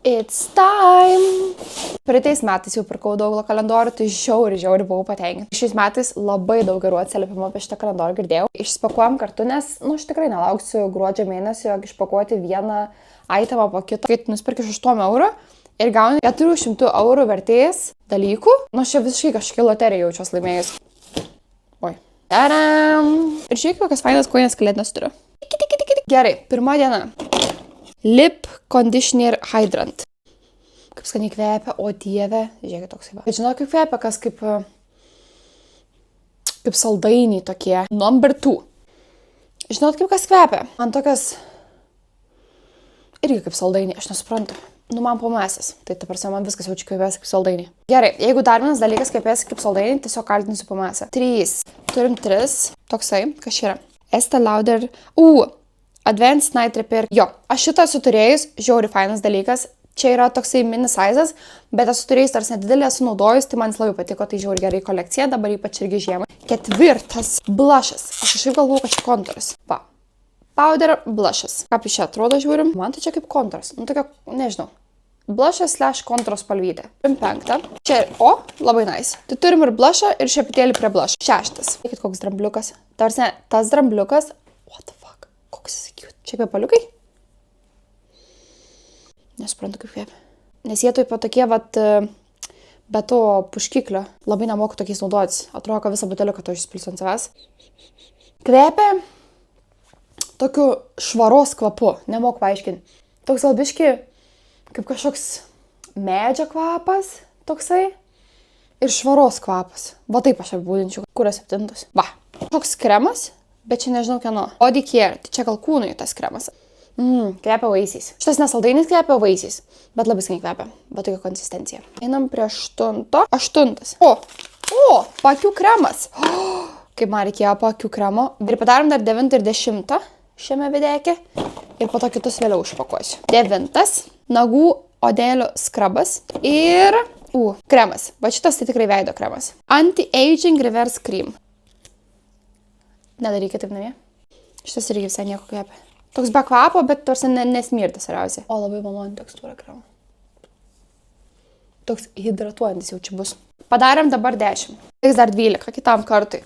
It's time! Praeitais metais jau pirkau daug kalendorių, tai žiauri buvau patenkinta. Šiais metais labai daug gerų atsiliepimų apie šitą kalendorių girdėjau. Išspakuojam kartu, nes, aš tikrai nelauksiu gruodžio mėnesio, jog išpakuoti vieną itemą po kito. Kai tu nusipirki už 8 eurų ir gauni 400 eurų vertės dalykų, čia visiškai kažkokia loterija jaučiuos laimėjus. Oi. Taram! Ir žiūrėk, kokias fainas kojines kalėdines turiu. Gerai, pirma diena. Lip Conditioner Hydrant. Kaip skaniai kvepia, o dieve. Žiūrėkit toksai va. Bet žinau, kaip kvepia, kas kaip saldainiai tokie. Number 2. Žinot, kaip kas kvepia? Man tokias irgi kaip saldainiai, aš nesuprantu. Man pomesas. Tai ta prasme, man viskas jaučiu kvepės kaip saldainiai. Gerai, jeigu dar vienas dalykas kvepės kaip saldainiai, tiesiog kaltinsiu pomesą. 3. Turim 3. Toksai, kas čia yra? Estee Lauder. Advanced Night Repair. Jo, aš šitą esu turėjus, žiauri fainas dalykas. Čia yra toksai mini sizas, bet esu turėjus tarsi nedidelį, esu naudojus, tai man jis labai patiko, tai žiauri gerai kolekcija, dabar ypač irgi žiemai. 4. Blushas. Aš kažkaip galvoju, kad čia kontūras. Va. Powder blushas. Kaip iš čia atrodo, žiūrim. Man tai čia kaip kontūras. Tokia, nežinau. Blushas / kontūro spalvytė. Turim 5. Čia ir, labai nice. Tai turim ir blushą, ir šepetėlį prie blush. 6. Žiūrėkit, koks drambliukas. Tarsi, tas drambliukas. What the fuck? Koks jis cute. Čia kvepaliukai? Nesuprantu, kaip kvepia. Nes jie taip pat tokie, be to puškiklio. Labai nemoku tokiais naudotis. Atrodo, kad visą buteliuką to išspilsiu ant savęs. Kvepia tokiu švaros kvapu. Nemoku paaiškinti. Toks albiški, kaip kažkoks medžio kvapas. Toksai. Ir švaros kvapas. Va taip aš apibūdinčiau. Kur 7. Va. Toks kremas. Bet čia nežinau kieno. Body Care. Tai čia gal kūnui tas kremas. Kvepia vaisiais. Šitas nesaldainis kvepia vaisiais. Bet labai skaniai kvepia. Bet tokia konsistencija. Einam prie 8. 8. O, pakių kremas. Kaip man reikėjo pakių kremo. Ir padarom dar 9 ir 10 šiame videke. Ir po to kitus vėliau užpakuosiu. 9. Nagų odelių skrabas. Ir kremas. Va šitas tai tikrai veido kremas. Anti-Aging Reverse Cream. Nedarykit taip namie. Šitas irgi visai nieko kvepia. Toks be kvapo, bet tarsi nesmirtas ariausiai. O labai maloni tekstūra kremo. Toks hidratuojantis jau čia bus. Padarėm dabar 10. Tiks dar 12 kitam kartui.